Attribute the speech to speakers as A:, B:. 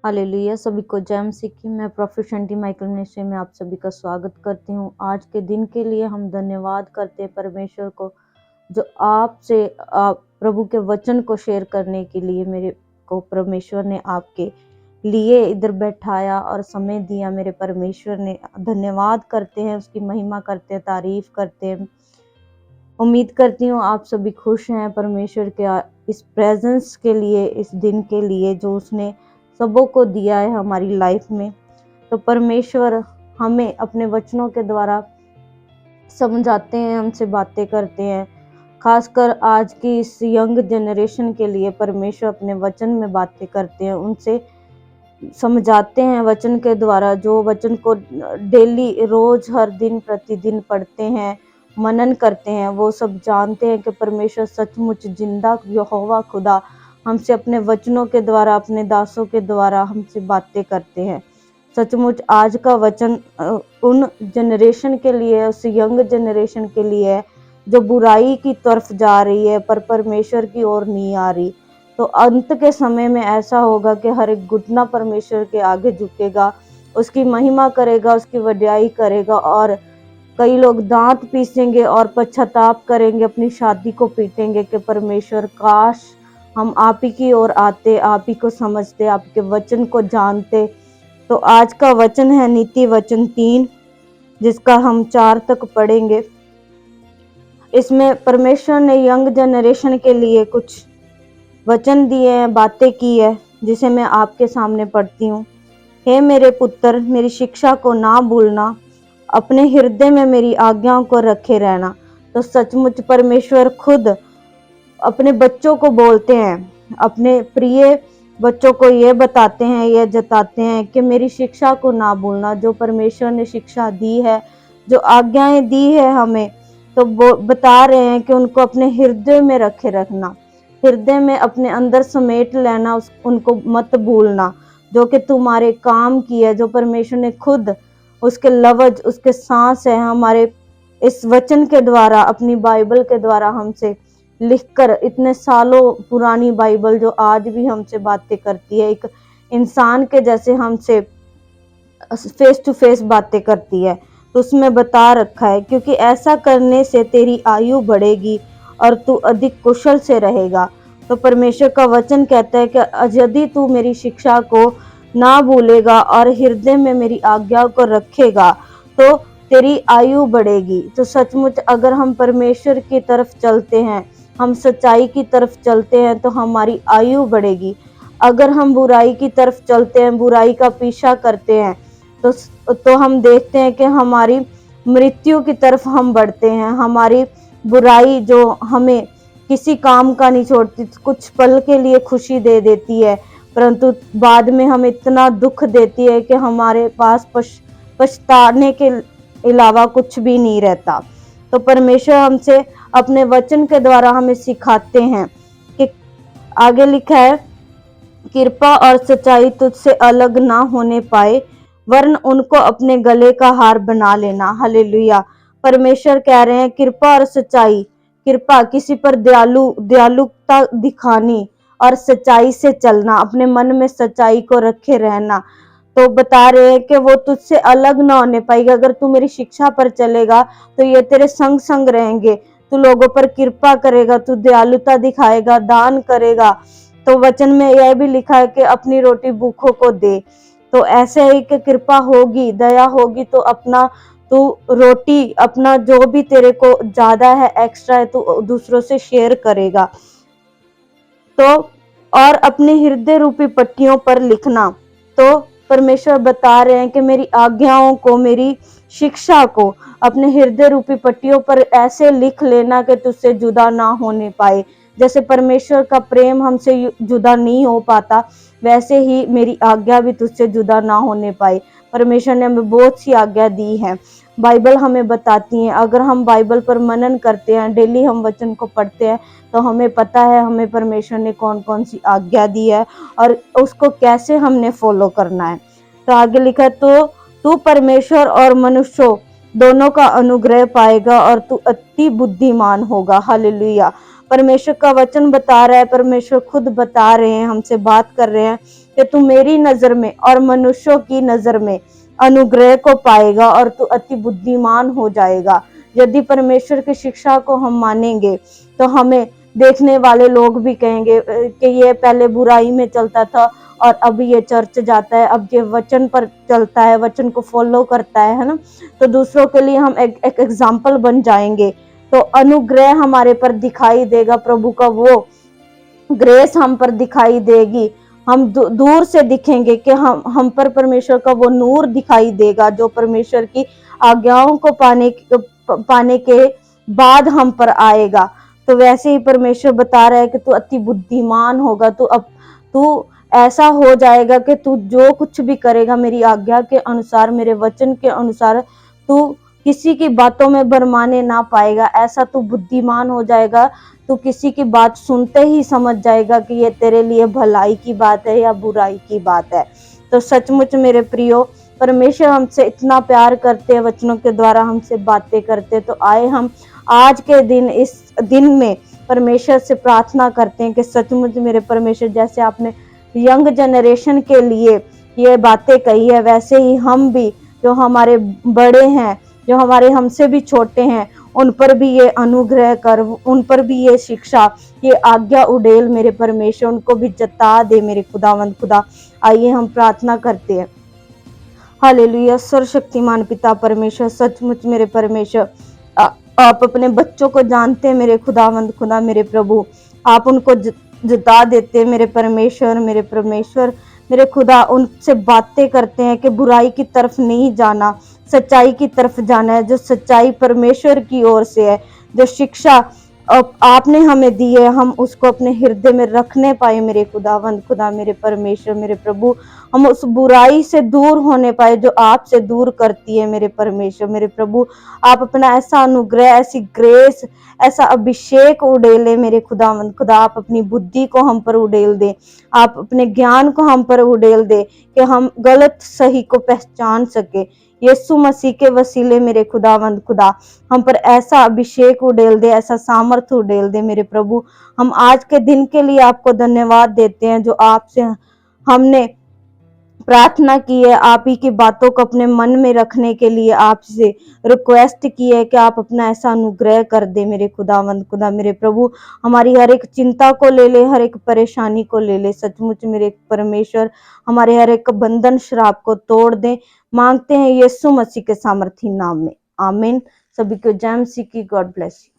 A: Hallelujah. सभी को जय मसीह की। मैं प्रोफेट शंटी माइकल मिनिस्ट्री में आप सभी का स्वागत करती हूँ। आज के दिन के लिए हम धन्यवाद करते हैं परमेश्वर को, जो आपसे प्रभु के वचन को शेयर करने के लिए मेरे को परमेश्वर ने आपके लिए इधर बैठाया और समय दिया। मेरे परमेश्वर ने धन्यवाद करते हैं, उसकी महिमा करते हैं, तारीफ करते हैं। उम्मीद करती हूँ आप सभी खुश हैं परमेश्वर के इस प्रेजेंस के लिए, इस दिन के लिए जो उसने सबों को दिया है हमारी लाइफ में। तो परमेश्वर हमें अपने वचनों के द्वारा समझाते हैं, हमसे बातें करते हैं। खासकर आज की इस यंग जनरेशन के लिए परमेश्वर अपने वचन में बातें करते हैं, उनसे समझाते हैं वचन के द्वारा। जो वचन को डेली रोज हर दिन प्रतिदिन पढ़ते हैं, मनन करते हैं, वो सब जानते हैं कि परमेश्वर सचमुच जिंदा यहोवा खुदा हमसे अपने वचनों के द्वारा, अपने दासों के द्वारा हमसे बातें करते हैं। सचमुच आज का वचन उन जनरेशन के लिए, उस यंग जनरेशन के लिए है जो बुराई की तरफ जा रही है पर परमेश्वर की ओर नहीं आ रही। तो अंत के समय में ऐसा होगा कि हर एक घुटना परमेश्वर के आगे झुकेगा, उसकी महिमा करेगा, उसकी वड्याई करेगा, और कई लोग दांत पीसेंगे और पश्चाताप करेंगे, अपनी शादी को पीटेंगे कि परमेश्वर काश हम आप ही की ओर आते, आप ही को समझते, आपके वचन को जानते। तो आज का वचन है नीति वचन 3, जिसका हम 4 तक पढ़ेंगे। इसमें परमेश्वर ने यंग जनरेशन के लिए कुछ वचन दिए हैं, बातें की है, जिसे मैं आपके सामने पढ़ती हूँ। हे मेरे पुत्र, मेरी शिक्षा को ना भूलना, अपने हृदय में मेरी आज्ञाओं को रखे रहना। तो सचमुच परमेश्वर खुद अपने बच्चों को बोलते हैं, अपने प्रिय बच्चों को ये बताते हैं, ये जताते हैं कि मेरी शिक्षा को ना भूलना। जो परमेश्वर ने शिक्षा दी है, जो आज्ञाएं दी है हमें, तो वो बता रहे हैं कि उनको अपने हृदय में रखे रखना, हृदय में अपने अंदर समेट लेना, उनको मत भूलना। जो कि तुम्हारे काम की है, जो परमेश्वर ने खुद उसके लफ्ज, उसके सांस है हमारे इस वचन के द्वारा, अपनी बाइबल के द्वारा हमसे लिखकर, इतने सालों पुरानी बाइबल जो आज भी हमसे बातें करती है, एक इंसान के जैसे हमसे फेस टू फेस बातें करती है। तो उसमें बता रखा है, क्योंकि ऐसा करने से तेरी आयु बढ़ेगी और तू अधिक कुशल से रहेगा। तो परमेश्वर का वचन कहता है कि यदि तू मेरी शिक्षा को ना भूलेगा और हृदय में मेरी आज्ञा को रखेगा तो तेरी आयु बढ़ेगी। तो सचमुच अगर हम परमेश्वर की तरफ चलते हैं, हम सच्चाई की तरफ चलते हैं, तो हमारी आयु बढ़ेगी। अगर हम बुराई की तरफ चलते हैं, बुराई का पीछा करते हैं, तो हम देखते हैं कि हमारी मृत्यु की तरफ हम बढ़ते हैं। हमारी बुराई जो हमें किसी काम का नहीं छोड़ती, कुछ पल के लिए खुशी दे देती है, परंतु बाद में हमें इतना दुख देती है कि हमारे पास पछताने के अलावा कुछ भी नहीं रहता। तो परमेश्वर हमसे अपने वचन के द्वारा हमें सिखाते हैं कि आगे लिखा है, कृपा और सच्चाई तुझसे अलग ना होने पाए, वरन उनको अपने गले का हार बना लेना। हालेलुया। परमेश्वर कह रहे हैं कृपा और सच्चाई, कृपा किसी पर दयालुता दिखानी और सच्चाई से चलना, अपने मन में सच्चाई को रखे रहना। तो बता रहे हैं कि वो तुझसे अलग ना होने पाएगा। अगर तू मेरी शिक्षा पर चलेगा तो ये तेरे संग संग रहेंगे। तू लोगों पर कृपा करेगा, तू दयालुता दिखाएगा, दान करेगा। तो वचन में यह भी लिखा है कि अपनी रोटी भूखों को दे। तो ऐसे ही कि कृपा होगी, दया होगी, तो अपना तू रोटी, अपना जो भी तेरे को ज्यादा है, एक्स्ट्रा है, तू दूसरों से शेयर करेगा। तो और अपने हृदय रूपी पट्टियों पर लिखना। तो परमेश्वर बता रहे हैं कि मेरी आज्ञाओं को, मेरी शिक्षा को अपने हृदय रूपी पट्टियों पर ऐसे लिख लेना कि तुझसे जुदा ना होने पाए। जैसे परमेश्वर का प्रेम हमसे जुदा नहीं हो पाता, वैसे ही मेरी आज्ञा भी तुझसे जुदा ना होने पाए। परमेश्वर ने हमें बहुत सी आज्ञा दी है, बाइबल हमें बताती है। अगर हम बाइबल पर मनन करते हैं, डेली हम वचन को पढ़ते हैं, तो हमें पता है हमें परमेश्वर ने कौन कौन सी आज्ञा दी है और उसको कैसे हमने फॉलो करना है। तो आगे लिखा, तो तू परमेश्वर और मनुष्यों दोनों का अनुग्रह पाएगा और तू अति बुद्धिमान होगा। हालेलुया। परमेश्वर का वचन बता रहा है, परमेश्वर खुद बता रहे हैं, हमसे बात कर रहे हैं कि तू मेरी नजर में और मनुष्यों की नजर में अनुग्रह को पाएगा और तू अति बुद्धिमान हो जाएगा। यदि परमेश्वर की शिक्षा को हम मानेंगे तो हमें देखने वाले लोग भी कहेंगे कि ये पहले बुराई में चलता था और अब ये चर्च जाता है, अब ये वचन पर चलता है, वचन को फॉलो करता है ना। तो दूसरों के लिए हम एक एग्जाम्पल बन जाएंगे। तो अनुग्रह हमारे पर दिखाई देगा, प्रभु का वो ग्रेस हम पर दिखाई देगी। हम दूर से दिखेंगे कि हम पर परमेश्वर का वो नूर दिखाई देगा जो परमेश्वर की आज्ञाओं को पाने के बाद हम पर आएगा। तो वैसे ही परमेश्वर बता रहा है कि तू अति बुद्धिमान होगा, तू ऐसा हो जाएगा कि तू जो कुछ भी करेगा मेरी आज्ञा के अनुसार, मेरे वचन के अनुसार, तू किसी की बातों में भरमाने ना पाएगा। ऐसा तू बुद्धिमान हो जाएगा, तू किसी की बात सुनते ही समझ जाएगा कि ये तेरे लिए भलाई की बात है या बुराई की बात है। तो सचमुच मेरे प्रियो, परमेश्वर हमसे इतना प्यार करते हैं, वचनों के द्वारा हमसे बातें करते। तो आए हम आज के दिन, इस दिन में परमेश्वर से प्रार्थना करते हैं कि सचमुच मेरे परमेश्वर, जैसे आपने यंग जनरेशन के लिए ये बातें कही है, वैसे ही हम भी जो हमारे बड़े हैं, जो हमारे हमसे भी छोटे हैं, उन पर भी ये अनुग्रह कर, उन पर भी ये शिक्षा, ये आज्ञा उड़ेल मेरे परमेश्वर, उनको भी जता दे मेरे खुदावंद खुदा। आइए हम प्रार्थना करते हैं। हालेलुया। सर्वशक्तिमान पिता परमेश्वर, सचमुच मेरे परमेश्वर, आप अपने बच्चों को जानते हैं मेरे खुदावंद खुदा, मेरे प्रभु। आप उनको जता देते मेरे परमेश्वर, मेरे परमेश्वर, मेरे खुदा। उनसे बातें करते हैं कि बुराई की तरफ नहीं जाना, सच्चाई की तरफ जाना है। जो सच्चाई परमेश्वर की ओर से है, जो शिक्षा आपने हमें दी है, हम उसको अपने हृदय में रखने पाए मेरे खुदावंद खुदा, मेरे परमेश्वर, मेरे प्रभु। हम उस बुराई से दूर होने पाए जो आपसे दूर करती है मेरे परमेश्वर, मेरे प्रभु। आप अपना ऐसा अनुग्रह, ऐसी ग्रेस, ऐसा अभिषेक उड़ेले मेरे खुदावंद खुदा। आप अपनी बुद्धि को हम पर उड़ेल दे, आप अपने ज्ञान को हम पर उड़ेल दे कि हम गलत सही को पहचान सके। यीशु मसीह के वसीले मेरे खुदावंद खुदा, हम पर ऐसा अभिषेक उड़ेल दे, ऐसा सामर्थ उड़ेल दे मेरे प्रभु। हम आज के दिन के लिए आपको धन्यवाद देते हैं जो आपसे हमने प्रार्थना की है, आप ही की बातों को अपने मन में रखने के लिए आपसे रिक्वेस्ट की है कि आप अपना ऐसा अनुग्रह कर दे मेरे खुदावंद खुदा, मेरे प्रभु। हमारी हर एक चिंता को ले ले, हर एक परेशानी को ले ले, सचमुच मेरे परमेश्वर। हमारे हर एक बंधन श्राप को तोड़ दे, मांगते हैं यीशु मसीह के सामर्थी नाम में, आमीन। सभी को जय मसीह की। God bless you.